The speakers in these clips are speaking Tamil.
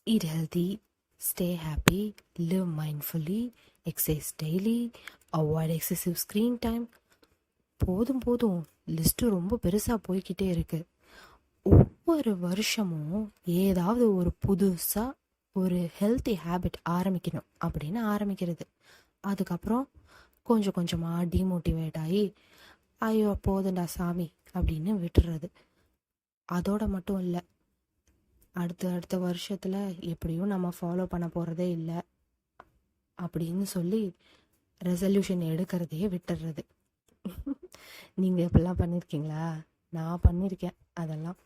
Eat healthy, stay happy, live mindfully, exercise daily, avoid excessive screen time. போதும் போதும் லிஸ்ட்டு ரொம்ப பெருசாக போய்கிட்டே இருக்கு. ஒவ்வொரு வருஷமும் ஏதாவது ஒரு புதுசாக ஒரு ஹெல்த்தி ஹேபிட் ஆரம்பிக்கணும் அப்படின்னு ஆரம்பிக்கிறது. அதுக்கப்புறம் கொஞ்சம் கொஞ்சமாக டிமோட்டிவேட் ஆகி ஐயோ போதுண்டா சாமி அப்படின்னு விட்டுறது. அதோட மட்டும் இல்லை, அடுத்த வருஷத்தில் எப்படியும் நம்ம ஃபாலோ பண்ண போகிறதே இல்லை அப்படின்னு சொல்லி ரெசல்யூஷன் எடுக்கிறதையே விட்டுறது. நீங்கள் இப்படிலாம் பண்ணியிருக்கீங்களா? நான் பண்ணியிருக்கேன் அதெல்லாம்.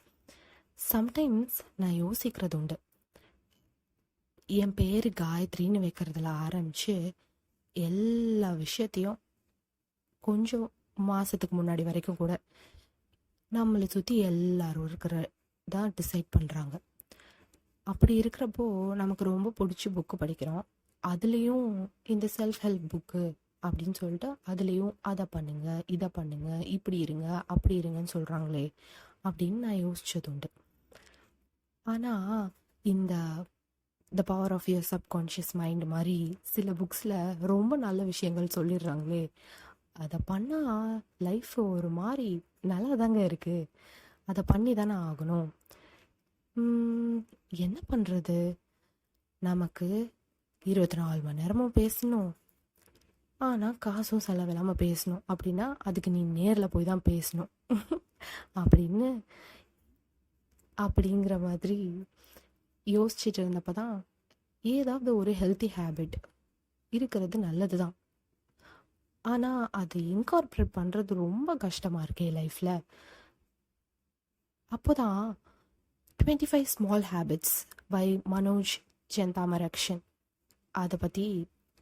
சம்டைம்ஸ் நான் யோசிக்கிறது உண்டு, என் பேர் காயத்ரின்னு வைக்கிறதுல ஆரம்பித்து எல்லா விஷயத்தையும் கொஞ்சம் மாதத்துக்கு முன்னாடி வரைக்கும் கூட நம்மளை சுற்றி எல்லாரும் தான் டிசைட் பண்ணுறாங்க. அப்படி இருக்கிறப்போ நமக்கு ரொம்ப பிடிச்சி புக்கு படிக்கிறோம். அதுலேயும் இந்த செல்ஃப் ஹெல்ப் புக்கு அப்படின்னு சொல்லிட்டு அதுலேயும் அதை பண்ணுங்க, இதை பண்ணுங்க, இப்படி இருங்க, அப்படி இருங்கன்னு சொல்கிறாங்களே அப்படின்னு நான் யோசிச்சது உண்டு. ஆனால் இந்த the power of your subconscious mind மாதிரி சில புக்ஸில் ரொம்ப நல்ல விஷயங்கள் சொல்லிடுறாங்களே, அதை பண்ணால் லைஃப் ஒரு மாதிரி நல்லா தாங்க இருக்குது, அதை பண்ணி தானே ஆகணும். என்ன பண்ணுறது, நமக்கு 24 மணி நேரமும் பேசணும், ஆனால் காசும் செலவில்லாமல் பேசணும் அப்படின்னா அதுக்கு நீ நேரில் போய் தான் பேசணும் அப்படிங்கிற மாதிரி யோசிச்சுட்டு இருந்தப்போ தான் ஏதாவது ஒரு ஹெல்த்தி ஹேபிட் இருக்கிறது நல்லது தான். ஆனால் அது இன்கார்பரேட் பண்ணுறது ரொம்ப கஷ்டமாக இருக்கே லைஃப்பில். அப்போ தான் 25 Small Habits by Manoj Chenthamarakshan அதை பற்றி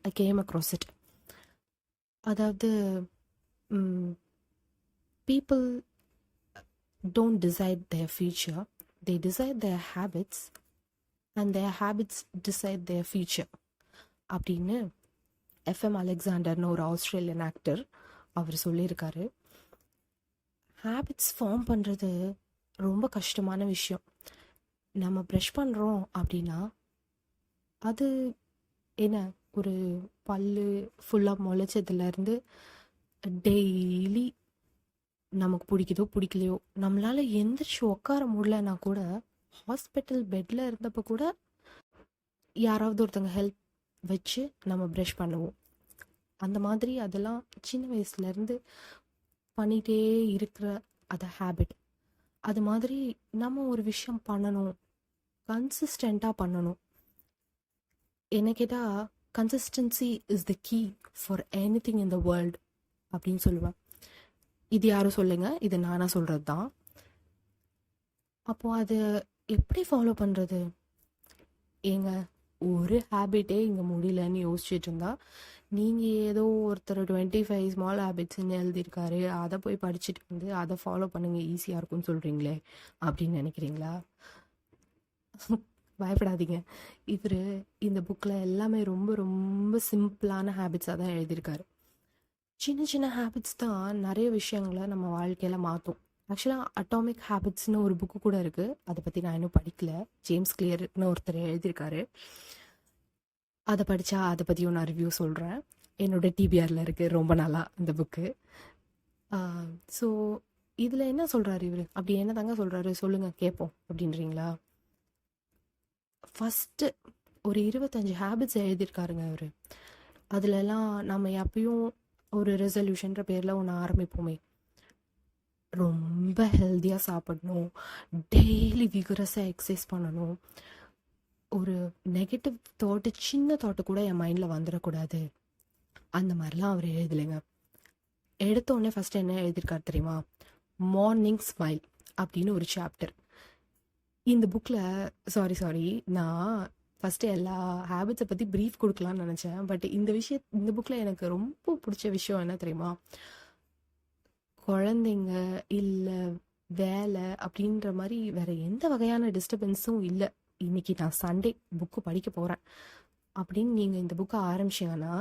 I came across it. அதாவது people don't decide their future, they decide their habits and their habits decide their future அப்படின்னு எஃப்எம் அலெக்சாண்டர்னு ஒரு ஆஸ்திரேலியன் ஆக்டர் அவர் சொல்லியிருக்காரு. ஹேபிட்ஸ் ஃபார்ம் பண்ணுறது ரொம்ப கஷ்டமான விஷயம். நம்ம ப்ரஷ் பண்ணுறோம் அப்படின்னா அது என்ன, ஒரு பல்லு ஃபுல்லாக முளைச்சதுலேருந்து டெய்லி நமக்கு பிடிக்குதோ பிடிக்கலையோ நம்மளால் எந்திரிச்சு உட்கார முடியலன்னா கூட ஹாஸ்பிட்டல் பெட்டில் இருந்தப்போ கூட யாராவது ஒருத்தங்க ஹெல்ப் வச்சு நம்ம ப்ரஷ் பண்ணுவோம். அந்த மாதிரி அதெல்லாம் சின்ன வயசுலேருந்து பண்ணிகிட்டே இருக்கிற அதை ஹேபிட். அது மாதிரி நம்ம ஒரு விஷயம் பண்ணணும், கன்சிஸ்டண்ட்டாக பண்ணணும். என்ன கேட்டால் consistency is the key for anything in the world அப்படின்னு சொல்லுவேன். இது யாரும் சொல்லுங்க, இது நானாக சொல்கிறது தான். அப்போது அது எப்படி ஃபாலோ பண்ணுறது? ஏங்க, ஒரு ஹேபிட்டே இங்கே முடியலன்னு யோசிச்சுட்டு இருந்தா நீங்கள் ஏதோ ஒருத்தர் 25 ஸ்மால் ஹேபிட்ஸ்ன்னு எழுதியிருக்காரு, அதை போய் படிச்சுட்டு வந்து அதை ஃபாலோ பண்ணுங்க ஈஸியாக இருக்கும்னு சொல்கிறீங்களே அப்படின்னு நினைக்கிறீங்களா? பயப்படாதீங்க. இவர் இந்த புக்கில் எல்லாமே ரொம்ப ரொம்ப சிம்பிளான ஹேபிட்ஸாக தான் எழுதியிருக்காரு. சின்ன சின்ன ஹேபிட்ஸ் தான் நிறைய விஷயங்களை நம்ம வாழ்க்கையில் மாற்றும். ஆக்சுவலாக அட்டாமிக் ஹேபிட்ஸ்னு ஒரு புக்கு கூட இருக்குது, அதை பற்றி நான் இன்னும் படிக்கல. ஜேம்ஸ் கிளியர்னு ஒருத்தர் எழுதியிருக்காரு. அதை படித்தா அதை பற்றியும் நான் ரிவ்யூ சொல்கிறேன். என்னோட டிபிஆரில் இருக்குது, ரொம்ப நல்லா இந்த புக்கு. ஸோ இதில் என்ன சொல்கிறாரு இவர், அப்படி என்ன தாங்க சொல்கிறாரு சொல்லுங்கள் கேட்போம் அப்படின்றீங்களா? ஃபஸ்ட்டு ஒரு 25 ஹேபிட்ஸ் எழுதியிருக்காருங்க அவர். அதிலெல்லாம் நம்ம எப்பயும் ஒரு ரெசல்யூஷன்ற பேரில் ஒன்று ஆரம்பிப்போமே, ரொம்ப ஹெல்த்தியாக சாப்பிடணும், டெய்லி விகரஸாக எக்ஸசைஸ் பண்ணணும், ஒரு நெகட்டிவ் தாட்டு, சின்ன தாட்டு கூட என் மைண்டில் வந்துடக்கூடாது, அந்த மாதிரிலாம் அவர் எழுதலைங்க. எடுத்தோடனே ஃபஸ்ட்டு என்ன எழுதியிருக்காரு தெரியுமா? மார்னிங் ஸ்மைல் அப்படின்னு ஒரு சாப்டர் இந்த புக்கில். சாரி நான் ஃபஸ்ட்டு எல்லா ஹேபிட்ஸை பற்றி ப்ரீஃப் கொடுக்கலான்னு நினச்சேன். பட் இந்த புக்கில் எனக்கு ரொம்ப பிடிச்ச விஷயம் என்ன தெரியுமா? குழந்தைங்க இல்லை வேலை அப்படின்ற மாதிரி வேறு எந்த வகையான டிஸ்டர்பன்ஸும் இல்லை, இன்னைக்கு நான் சண்டே புக்கு படிக்க போகிறேன் அப்படின்னு நீங்கள் இந்த புக்கை ஆரம்பிச்சிங்கன்னா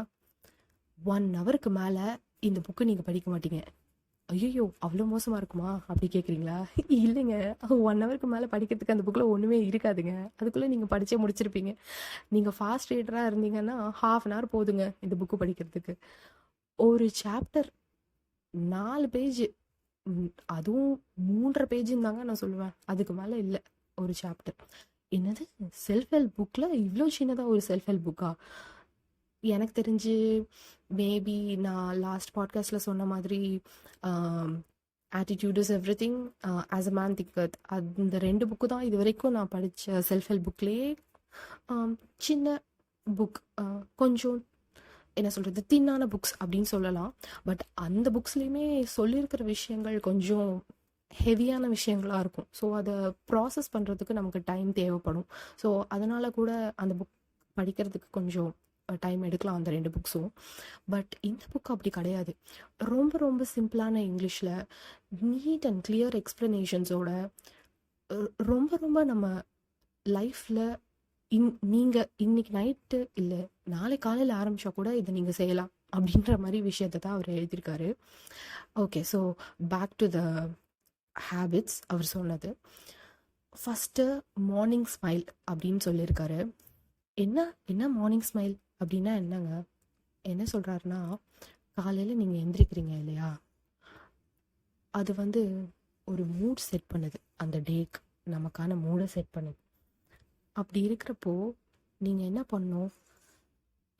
1 ஹவருக்கு மேலே இந்த புக்கு நீங்கள் படிக்க மாட்டீங்க. ஐயோ அவ்வளோ மோசமாக இருக்குமா அப்படி கேட்குறீங்களா? இல்லைங்க. 1 ஹவருக்கு மேலே படிக்கிறதுக்கு அந்த புக்கில் ஒன்றுமே இருக்காதுங்க. அதுக்குள்ளே நீங்கள் படித்தே முடிச்சிருப்பீங்க. நீங்கள் ஃபாஸ்ட் ரீடராக இருந்தீங்கன்னா ½ அன் ஹவர் போதுங்க இந்த புக்கு படிக்கிறதுக்கு. ஒரு சாப்டர் 4 பேஜ், அதுவும் 3.5 பேஜுன்னு தாங்க நான் சொல்லுவேன். அதுக்கு மேலே இல்லை ஒரு சாப்டர். என்னது செல்ஃப் ஹெல்ப் புக்கில் இவ்வளோ சின்னதாக ஒரு செல்ஃப் ஹெல்ப் புக்கா? எனக்கு தெரிஞ்சு மேபி நான் லாஸ்ட் பாட்காஸ்ட்டில் சொன்ன மாதிரி attitude is every thing, as a man திங்கத், அந்த 2 புக்கு தான் இது வரைக்கும் நான் படித்த செல்ஃப் ஹெல்ப் புக்லேயே சின்ன புக். கொஞ்சம் என்ன சொல்கிறது, தின்னான புக்ஸ் அப்படின்னு சொல்லலாம். பட் அந்த புக்ஸ்லேயுமே சொல்லியிருக்கிற விஷயங்கள் கொஞ்சம் ஹெவியான விஷயங்களாக இருக்கும். ஸோ அதை ப்ராசஸ் பண்ணுறதுக்கு நமக்கு டைம் தேவைப்படும். ஸோ அதனால் கூட அந்த புக் படிக்கிறதுக்கு கொஞ்சம் டைம் எடுக்கலாம் அந்த 2 புக்ஸும். பட் இந்த புக் அப்படி கிடையாது. ரொம்ப ரொம்ப சிம்பிளான இங்கிலீஷில் நீட் அண்ட் கிளியர் எக்ஸ்ப்ளனேஷன்ஸோட ரொம்ப ரொம்ப நம்ம லைஃப்பில் நீங்கள் இன்னைக்கு நைட்டு இல்லை நாளை காலையில் ஆரம்பித்தா கூட இதை நீங்கள் செய்யலாம் அப்படின்ற மாதிரி விஷயத்தை தான் அவர் எழுதியிருக்காரு. Okay, so back to the habits. அவர் சொன்னது ஃபஸ்ட்டு மார்னிங் ஸ்மைல் அப்படின்னு சொல்லியிருக்காரு. என்ன மார்னிங் ஸ்மைல் அப்படின்னா என்னங்க? என்ன சொல்கிறாருன்னா, காலையில் நீங்கள் எந்திரிக்கிறீங்க இல்லையா, அது வந்து ஒரு மூட் செட் பண்ணுது, அந்த டேக்கு நமக்கான மூடை செட் பண்ணுது. அப்படி இருக்கிறப்போ நீங்கள் என்ன பண்ணணும்,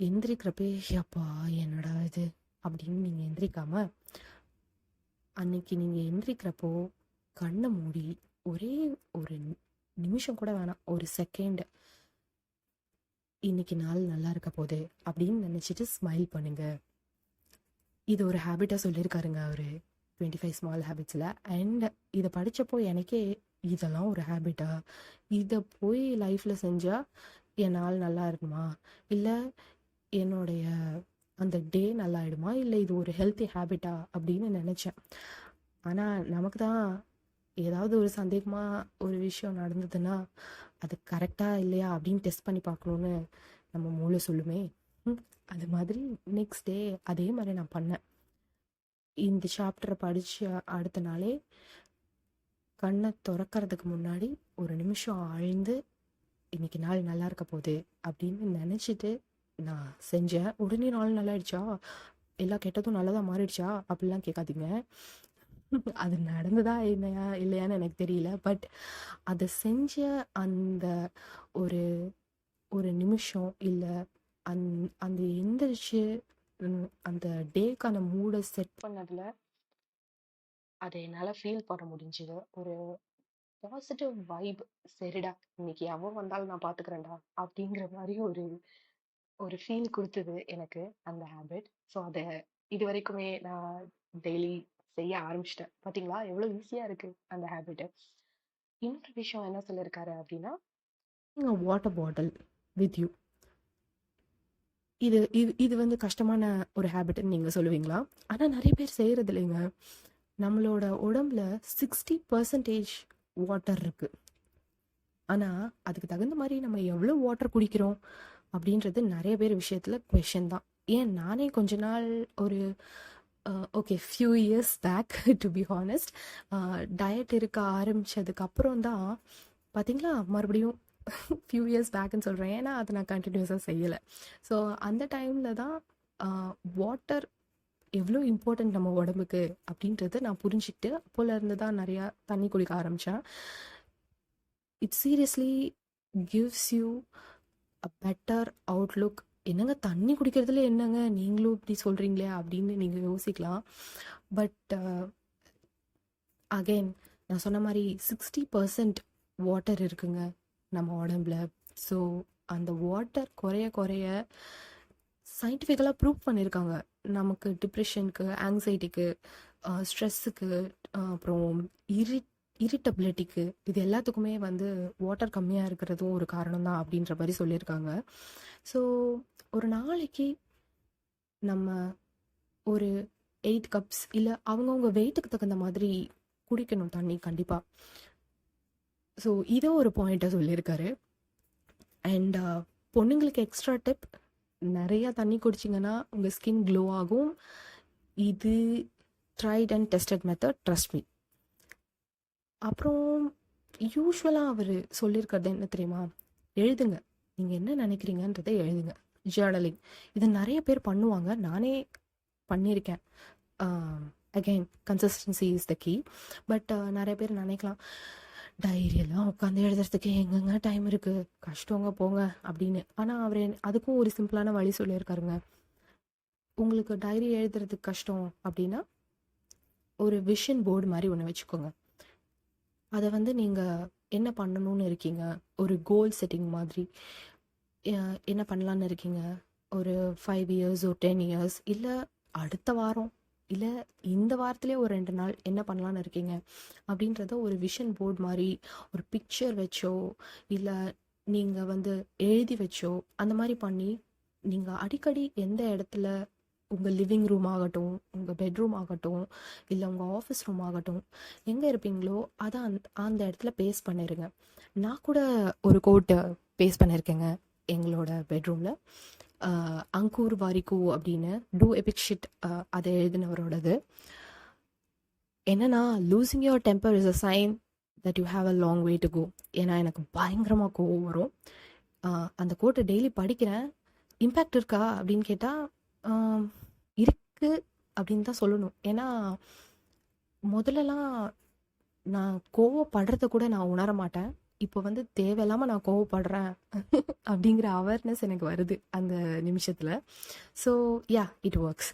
எந்திரிக்கிறப்பே அப்பா என்னடா இது அப்படின்னு நீங்கள் எந்திரிக்காம, அன்னைக்கு நீங்கள் எந்திரிக்கிறப்போ கண்ணை மூடி ஒரே ஒரு நிமிஷம் கூட வேணாம், ஒரு செகண்ட், இன்னைக்கு நாள் நல்லா இருக்க போகுது அப்படின்னு நினச்சிட்டு ஸ்மைல் பண்ணுங்க. இது ஒரு ஹேபிட்டாக சொல்லியிருக்காருங்க அவர் 25 ஸ்மால் ஹேபிட்ஸில். அண்ட் இதை படித்தப்போ எனக்கே இதெல்லாம் ஒரு ஹேபிட்டா, இதை போய் லைஃப்பில் செஞ்சால் என் நாள் நல்லா இருக்குமா, இல்லை என்னுடைய அந்த டே நல்லா ஆகிடுமா, இல்லை இது ஒரு ஹெல்த்தி ஹேபிட்டா அப்படின்னு நினச்சேன். ஆனால் நமக்கு தான் ஏதாவது ஒரு சந்தேகமாக ஒரு விஷயம் நடந்ததுன்னா அது கரெக்டாக இல்லையா அப்படின்னு டெஸ்ட் பண்ணி பார்க்கணுன்னு நம்ம மூளை சொல்லுமே. அது மாதிரி நெக்ஸ்ட் டே அதே மாதிரி நான் பண்ணேன். இந்த சாப்டரை படித்த அடுத்த நாளே கண்ணை திறக்கிறதுக்கு முன்னாடி ஒரு நிமிஷம் ஆழ்ந்து இன்னைக்கு நாள் நல்லா இருக்க போகுது அப்படின்னு நினச்சிட்டு நான் செஞ்சேன். உடனே நாள் நல்லா ஆயிடுச்சா, எல்லா கெட்டதும் நல்லதாக மாறிடுச்சா அப்படிலாம் கேட்காதீங்க. அது நடந்ததா இல்லையான்னு எனக்கு தெரியல. பட் அதை செஞ்ச அந்த ஒரு ஒரு நிமிஷம் இல்லை அந்த எந்திரிச்சு அந்த டேக்கான மூடை செட் பண்ணதில் அதை என்னால் ஃபீல் பண்ண முடிஞ்சுது. ஒரு பாசிட்டிவ் வைப், சரிடா இன்னைக்கு எவன் வந்தாலும் நான் பார்த்துக்கிறேன்டா அப்படிங்கிற மாதிரி ஒரு ஃபீல் கொடுத்தது எனக்கு அந்த ஹேபிட். ஸோ அதை இது வரைக்குமே நான் டெய்லி செய்ய ஆரம்பிச்சிட்டேன். பார்த்தீங்களா எவ்வளோ ஈஸியாக இருக்குது அந்த ஹேபிட்டு. இன்னொரு விஷயம் என்ன சொல்லியிருக்காரு அப்படின்னா, வாட்டர் பாட்டில் வித் யூ. இது இது இது வந்து கஷ்டமான ஒரு ஹேபிட்னு நீங்கள் சொல்லுவீங்களா? ஆனால் நிறைய பேர் செய்கிறது இல்லைங்க. நம்மளோட உடம்புல 60% வாட்டர் இருக்குது. ஆனால் அதுக்கு தகுந்த மாதிரி நம்ம எவ்வளோ வாட்டர் குடிக்கிறோம் அப்படின்றது நிறைய பேர் விஷயத்தில் கொஷின் தான். ஏன் நானே கொஞ்ச நாள் ஒரு okay few years back to be honest diet இருக்க ஆரம்பித்ததுக்கப்புறம் தான் பார்த்தீங்களா, மறுபடியும் ஃபியூ இயர்ஸ் பேக்குன்னு சொல்கிறேன் ஏன்னா அதை நான் கண்டினியூஸாக செய்யலை. ஸோ அந்த டைமில் தான் வாட்டர் எவ்வளோ இம்பார்ட்டன்ட் நம்ம உடம்புக்கு அப்படின்றது நான் புரிஞ்சுக்கிட்டு அப்போலேருந்து தான் நிறையா தண்ணி குடிக்க ஆரம்பித்தேன். It seriously gives you a better Outlook. என்னங்க தண்ணி குடிக்கிறதுல என்னங்க நீங்களும் இப்படி சொல்கிறீங்களே அப்படின்னு நீங்கள் யோசிக்கலாம். பட் அகெயின் நான் சொன்ன மாதிரி 60% வாட்டர் இருக்குங்க நம்ம உடம்புல. ஸோ அந்த வாட்டர் குறைய குறைய சயின்டிஃபிக்கலாக ப்ரூவ் பண்ணியிருக்காங்க. நமக்கு டிப்ரெஷனுக்கு, ஆங்ஸைட்டிக்கு, ஸ்ட்ரெஸ்ஸுக்கு, அப்புறம் இரிட்டபிலிட்டிக்கு, இது எல்லாத்துக்குமே வந்து வாட்டர் கம்மியாக இருக்கிறதும் ஒரு காரணம் தான் அப்படின்ற மாதிரி சொல்லியிருக்காங்க. ஸோ ஒரு நாளைக்கு நம்ம ஒரு 8 கப்ஸ் இல்லை அவங்கவுங்க வெயிட்டுக்கு தகுந்த மாதிரி குடிக்கணும் தண்ணி கண்டிப்பாக. ஸோ இதோ ஒரு பாயிண்ட்டை சொல்லியிருக்காரு. அண்ட் பொண்ணுங்களுக்கு எக்ஸ்ட்ரா டிப், நிறையா தண்ணி குடிச்சிங்கன்னா உங்கள் ஸ்கின் க்ளோ ஆகும். இது tried and tested method, trust me. அப்புறம் யூஸ்வலாக அவர் சொல்லியிருக்கிறது என்ன தெரியுமா? எழுதுங்க, நீங்கள் என்ன நினைக்கிறீங்கன்றதை எழுதுங்க. ஜேர்னலிங், இது நிறைய பேர் பண்ணுவாங்க, நானே பண்ணியிருக்கேன். Again consistency is the key. But நிறைய பேர் நினைக்கலாம், டைரியெல்லாம் உட்காந்து எழுதுறதுக்கு எங்கெங்க டைம் இருக்குது, கஷ்டங்க போங்க அப்படின்னு. ஆனால் அவர் அதுக்கும் ஒரு சிம்பிளான வழி சொல்லியிருக்காருங்க. உங்களுக்கு டைரி எழுதுறதுக்கு கஷ்டம் அப்படின்னா ஒரு விஷன் போர்டு மாதிரி ஒன்று வச்சுக்கோங்க. அதை வந்து நீங்கள் என்ன பண்ணணும்னு இருக்கீங்க, ஒரு கோல் செட்டிங் மாதிரி என்ன பண்ணலான்னு இருக்கீங்க, ஒரு 5 இயர்ஸ் ஒரு 10 இயர்ஸ், இல்லை அடுத்த வாரம், இல்லை இந்த வாரத்திலே ஒரு 2 நாள் என்ன பண்ணலான்னு இருக்கீங்க அப்படின்றத ஒரு விஷன் போர்டு மாதிரி ஒரு பிக்சர் வச்சோ இல்லை நீங்கள் வந்து எழுதி வச்சோ அந்த மாதிரி பண்ணி நீங்கள் அடிக்கடி எந்த இடத்துல, உங்கள் லிவிங் ரூம் ஆகட்டும், உங்கள் பெட்ரூம் ஆகட்டும், இல்லை உங்கள் ஆஃபீஸ் ரூம் ஆகட்டும், எங்கே இருப்பீங்களோ அதை அந்த இடத்துல பேஸ்ட் பண்ணிடுங்க. நான் கூட ஒரு கோட்டை பேஸ்ட் பண்ணியிருக்கேங்க எங்களோட பெட்ரூமில். அங்கூர் வாரிக்கு அப்படின்னு டூ எபிக் ஷிட் அதை எழுதினவரோடது. என்னன்னா, losing your temper is a sign that you have a long way to go. ஏன்னா எனக்கு பயங்கரமாக கோவம் வரும். அந்த கோட்டை டெய்லி படிக்கிறேன். இம்பேக்ட் இருக்கா அப்படின்னு கேட்டால் இருக்கு அப்படின்னு தான் சொல்லணும். ஏன்னா முதல்லலாம் நான் கோவப்படுறத கூட நான் உணர மாட்டேன். இப்போ வந்து தேவையில்லாமல் நான் கோவப்படுறேன் அப்படிங்கிற அவேர்னஸ் எனக்கு வருது அந்த நிமிஷத்தில். So yeah, it works.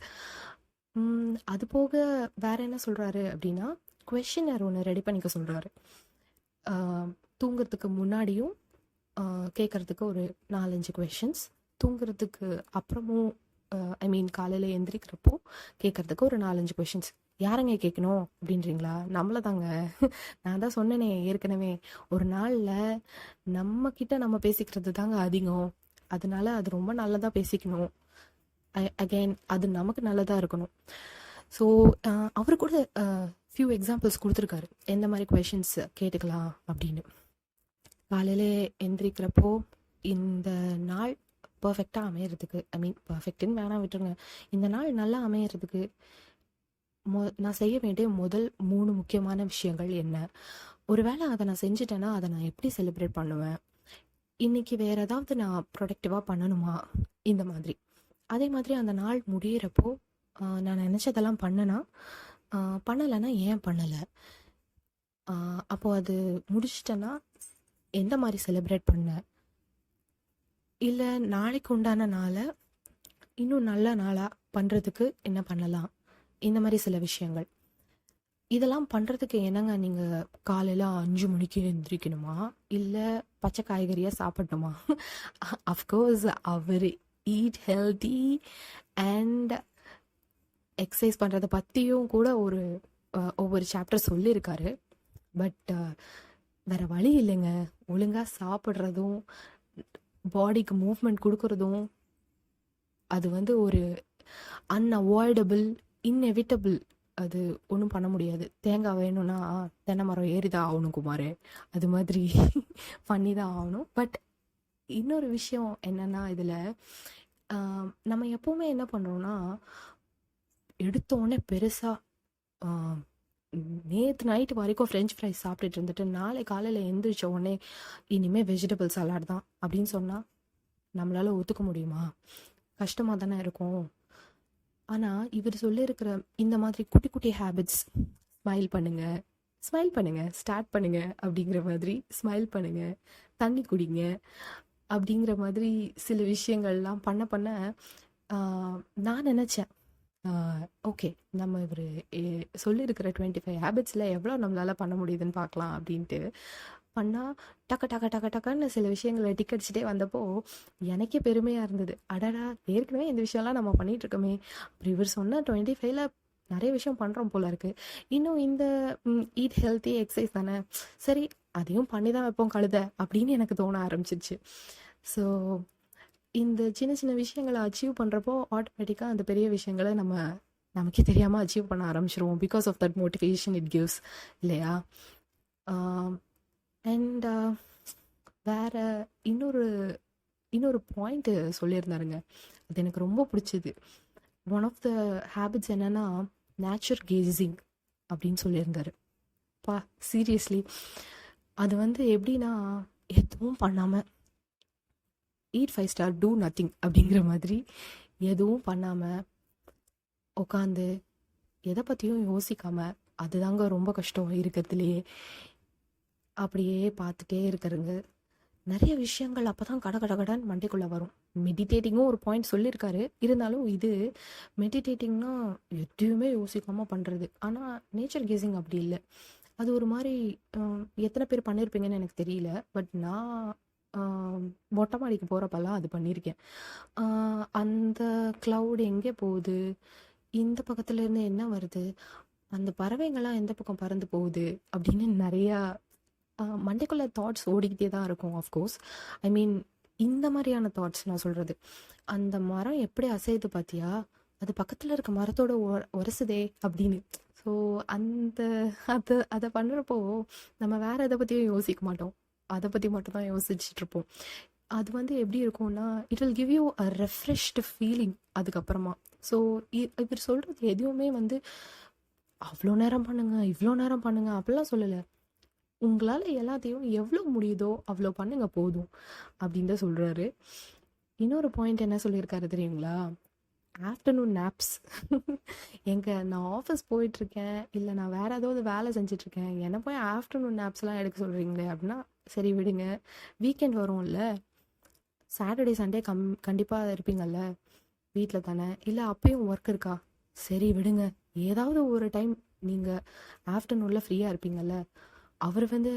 அது போக வேற என்ன சொல்கிறாரு அப்படின்னா, கொஷினர் ஒன்று ரெடி பண்ணிக்க சொல்கிறாரு. தூங்குறதுக்கு முன்னாடியும் கேட்குறதுக்கு ஒரு 4-5 கொஷின்ஸ், தூங்குறதுக்கு அப்புறமும் ஐ மீன் காலையில் எந்திரிக்கிறப்போ கேட்குறதுக்கு ஒரு 4-5 கொஷின்ஸ். யாரங்க கேட்கணும் அப்படின்றீங்களா? நம்மளை தாங்க. நான் தான் சொன்னேனே ஏற்கனவே, ஒரு நாளில் நம்மக்கிட்ட நம்ம பேசிக்கிறது தாங்க அதிகம். அதனால அது ரொம்ப நல்லதாக பேசிக்கணும். அகெயின் அது நமக்கு நல்லதாக இருக்கணும். ஸோ அவர் கூட ஃபியூ எக்ஸாம்பிள்ஸ் கொடுத்துருக்காரு எந்த மாதிரி கொஷின்ஸ் கேட்டுக்கலாம் அப்படின்னு. காலையிலே எந்திரிக்கிறப்போ இந்த நாள் பர்ஃபெக்டாக அமையறதுக்கு, ஐ மீன் பர்ஃபெக்டுன்னு வேணாம் விட்டுருங்க, இந்த நாள் நல்லா அமையறதுக்கு நான் செய்ய வேண்டிய முதல் 3 முக்கியமான விஷயங்கள் என்ன? ஒருவேளை அதை நான் செஞ்சுட்டேன்னா அதை நான் எப்படி செலிப்ரேட் பண்ணுவேன்? இன்னைக்கு வேற ஏதாவது நான் ப்ரொடக்டிவாக பண்ணணுமா? இந்த மாதிரி. அதே மாதிரி அந்த நாள் முடியிறப்போ நான் நினச்சதெல்லாம் பண்ணனா, பண்ணலைன்னா ஏன் பண்ணலை, அப்போது அது முடிச்சிட்டேன்னா எந்த மாதிரி செலிப்ரேட் பண்ணேன், இல்லை நாளைக்கு உண்டான நாளை இன்னும் நல்ல நாளாக பண்ணுறதுக்கு என்ன பண்ணலாம், இந்த மாதிரி சில விஷயங்கள். இதெல்லாம் பண்ணுறதுக்கு என்னங்க, நீங்கள் காலையில் 5 மணிக்கு எழுந்திரிக்கணுமா, இல்லை பச்சை காய்கறியாக சாப்பிடணுமா? அஃப்கோர்ஸ் அவர் ஈட் ஹெல்தி அண்ட் எக்ஸசைஸ் பண்ணுறதை பற்றியும் கூட ஒவ்வொரு சாப்டர் சொல்லியிருக்காரு. பட் வேறு வழி இல்லைங்க. ஒழுங்காக சாப்பிட்றதும் பாடிக்கு மூவ்மெண்ட் கொடுக்கறதும் அது வந்து ஒரு அன்அவாய்டபிள், இன்எவிட்டபிள். அது ஒன்றும் பண்ண முடியாது. தேங்காய் வேணும்னா தென்னை மரம் ஏறிதான் ஆகணும் குமார், அது மாதிரி பண்ணி தான் ஆகணும். பட் இன்னொரு விஷயம் என்னென்னா, இதில் நம்ம எப்போவுமே என்ன பண்ணுறோன்னா, எடுத்தோடனே பெருசாக நேற்று நைட்டு வரைக்கும் ஃப்ரெஞ்ச் ஃப்ரைஸ் சாப்பிட்டுட்டு இருந்துட்டு நாளை காலையில் எழுந்திரிச்ச உடனே இனிமேல் வெஜிடபிள் சலாட் தான் அப்படின்னு சொன்னால் நம்மளால் ஒத்துக்க முடியுமா? கஷ்டமாக தானே இருக்கும். ஆனால் இவர் சொல்லியிருக்கிற இந்த மாதிரி குட்டி குட்டி ஹேபிட்ஸ், ஸ்மைல் பண்ணுங்க, ஸ்டார்ட் பண்ணுங்க அப்படிங்கிற மாதிரி, ஸ்மைல் பண்ணுங்க, தண்ணி குடிங்க அப்படிங்கிற மாதிரி சில விஷயங்கள்லாம் பண்ண பண்ண நான் நினச்சேன், ஓகே நம்ம இவர் சொல்லியிருக்கிற 25 ஹேபிட்ஸில் எவ்வளோ நம்மளால் பண்ண முடியுதுன்னு பார்க்கலாம் அப்படின்ட்டு பண்ணால் டக்குன்னு சில விஷயங்களை டிக்கடிச்சிட்டே வந்தப்போ எனக்கே பெருமையாக இருந்தது. அடடா, ஏற்கனவே இந்த விஷயம்லாம் நம்ம பண்ணிகிட்டு இருக்கோமே, அப்புறம் இவர் சொன்ன 25ல் நிறைய விஷயம் பண்ணுறோம் போல இருக்குது. இன்னும் இந்த ஈட் ஹெல்த்தி எக்ஸசைஸ் தானே, சரி அதையும் பண்ணி தான் வைப்போம் கழுத அப்படின்னு எனக்கு தோண ஆரம்பிச்சிருச்சு. ஸோ இந்த சின்ன சின்ன விஷயங்களை அச்சீவ் பண்ணுறப்போ ஆட்டோமேட்டிக்காக அந்த பெரிய விஷயங்களை நமக்கே தெரியாமல் அச்சீவ் பண்ண ஆரம்பிச்சிருவோம். Because of that motivation it gives, இல்லையா? அண்ட் வேற இன்னொரு பாயிண்ட்டு சொல்லியிருந்தாருங்க, அது எனக்கு ரொம்ப பிடிச்சிது. ஒன் ஆஃப் த ஹேபிட்ஸ் என்னென்னா, நேச்சர் கேசிங் அப்படின்னு சொல்லியிருந்தாரு. பா சீரியஸ்லி அது வந்து எப்படின்னா, எதுவும் பண்ணாமல் ஈட் 5 ஸ்டார் டூ நத்திங் அப்படிங்கிற மாதிரி எதுவும் பண்ணாமல் உட்காந்து எதை பற்றியும் யோசிக்காமல், அதுதாங்க ரொம்ப கஷ்டம் இருக்கிறதுலையே. அப்படியே பார்த்துட்டே இருக்கிறங்க நிறைய விஷயங்கள் அப்போ தான் கட கட கடன்னு மண்டைக்குள்ளே வரும். மெடிடேட்டிங்கும் ஒரு பாயிண்ட் சொல்லியிருக்காரு. இருந்தாலும் இது மெடிடேட்டிங்னா எதுவுமே யோசிக்காமல் பண்ணுறது. ஆனால் நேச்சர் கேசிங் அப்படி இல்லை. அது ஒரு மாதிரி எத்தனை பேர் பண்ணியிருப்பீங்கன்னு எனக்கு தெரியல. பட் நான் மொட்டை மாடிக்கு போகிறப்பெல்லாம் அது பண்ணியிருக்கேன். அந்த க்ளவுட் எங்கே போகுது, இந்த பக்கத்துலேருந்து என்ன வருது, அந்த பறவைங்கள்லாம் எந்த பக்கம் பறந்து போகுது அப்படின்னு நிறையா மண்டைக்குள்ள தாட்ஸ் ஓடிக்கிட்டே தான் இருக்கும். ஆஃப்கோர்ஸ் ஐ மீன் இந்த மாதிரியான தாட்ஸ் நான் சொல்கிறது. அந்த மரம் எப்படி அசையுது பார்த்தியா, அது பக்கத்தில் இருக்க மரத்தோட உரசுதே அப்படின்னு. ஸோ அந்த அதை பண்ணுறப்போ நம்ம வேறு எதை பற்றியும் யோசிக்க மாட்டோம், அதை பற்றி மட்டும் தான் யோசிச்சுட்ருப்போம். அது வந்து எப்படி இருக்கும்னா, it will give you a refreshed feeling அதுக்கப்புறமா. ஸோ இவர் சொல்கிறது எதுவுமே வந்து அவ்வளோ நேரம் பண்ணுங்க, இவ்வளோ நேரம் பண்ணுங்க அப்படிலாம் சொல்லலை. உங்களால் எல்லாத்தையும் எவ்வளோ முடியுதோ அவ்வளோ பண்ணுங்க போதும் அப்படின்னு தான் சொல்கிறாரு. இன்னொரு பாயிண்ட் என்ன சொல்லியிருக்காரு தெரியுங்களா, ஆஃப்டர்நூன் நேப்ஸ். நான் ஆஃபீஸ் போயிட்டுருக்கேன், இல்லை நான் வேறு ஏதாவது வேலை செஞ்சிட்ருக்கேன், என்னை போய் ஆஃப்டர்நூன் நேப்ஸ்லாம் எடுக்க சொல்கிறீங்களே அப்படின்னா, சரி விடுங்க, வீக்கெண்ட் வரும்ல, சாட்டர்டே சண்டே கண்டிப்பாக இருப்பீங்கள்ல வீட்டில் தானே, இல்லை அப்பயும் ஒர்க் இருக்கா, சரி விடுங்க, ஏதாவது ஒரு டைம் நீங்கள் ஆஃப்டர்நூனில் ஃப்ரீயாக இருப்பீங்கள்ல. அவர் வந்து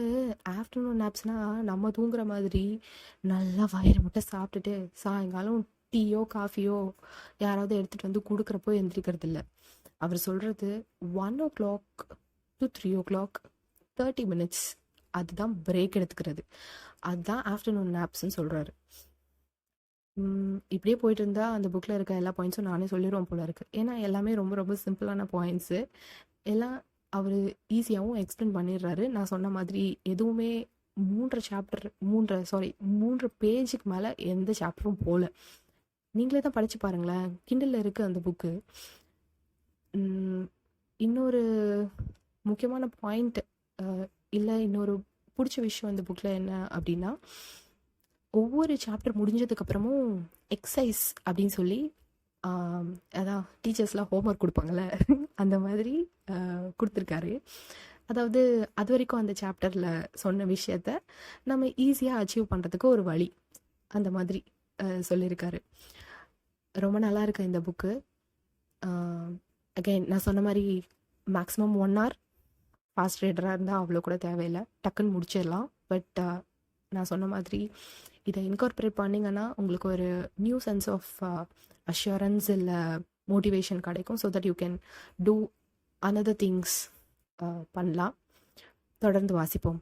ஆஃப்டர்நூன் நேப்ஸ்னால் நம்ம தூங்குற மாதிரி நல்லா வயிறு மட்டும் சாப்பிட்டுட்டு சாயங்காலம் டீயோ காஃபியோ யாராவது எடுத்துகிட்டு வந்து கொடுக்குறப்போ எந்திரிக்கிறது இல்லை. அவர் சொல்கிறது 1 o'clock to 3 o'clock 30 minutes அதுதான் பிரேக் எடுத்துக்கிறது. அதுதான் ஆஃப்டர்நூன் நேப்ஸ்ன்னு சொல்கிறாரு. இப்படியே போயிட்டு இருந்தால் அந்த புக்கில் இருக்க எல்லா பாயிண்ட்ஸும் நானே சொல்லிடுவோம் போல இருக்குது. ஏன்னா எல்லாமே ரொம்ப ரொம்ப சிம்பிளான பாயிண்ட்ஸு. எல்லாம் அவர் ஈஸியாகவும் எக்ஸ்பிளைன் பண்ணிடுறாரு. நான் சொன்ன மாதிரி எதுவுமே 3 பேஜுக்கு மேலே எந்த சாப்டரும் போகல. நீங்களே தான் படித்து பாருங்களேன், கிண்டலில் இருக்குது அந்த புக்கு. இன்னொரு முக்கியமான பாயிண்ட் இல்லை இன்னொரு பிடிச்ச விஷயம் இந்த புக்கில் என்ன அப்படின்னா, ஒவ்வொரு சாப்டர் முடிஞ்சதுக்கப்புறமும் எக்ஸசைஸ் அப்படின்னு சொல்லி அதான் டீச்சர்ஸ்லாம் ஹோம்ஒர்க் கொடுப்பாங்கள்ல அந்த மாதிரி கொடுத்துருக்காரு. அதாவது அது வரைக்கும் அந்த சாப்டரில் சொன்ன விஷயத்த நம்ம ஈஸியாக அச்சீவ் பண்ணுறதுக்கு ஒரு வழி, அந்த மாதிரி சொல்லியிருக்காரு. ரொம்ப நல்லா இருக்கு இந்த புக்கு. அகைன் நான் சொன்ன மாதிரி மேக்ஸிமம் 1 hour, ஃபாஸ்ட் ரீடராக இருந்தால் அவ்வளோ கூட தேவையில்லை, டக்குன்னு முடிச்சிடலாம். பட் நான் சொன்ன மாதிரி இதை இன்கார்பரேட் பண்ணிங்கன்னா உங்களுக்கு ஒரு நியூ சென்ஸ் ஆஃப் அஷூரன்ஸ் இல்லை மோட்டிவேஷன் கிடைக்கும். So that you can do another things பண்ணலாம். தொடர்ந்து வாசிப்போம்.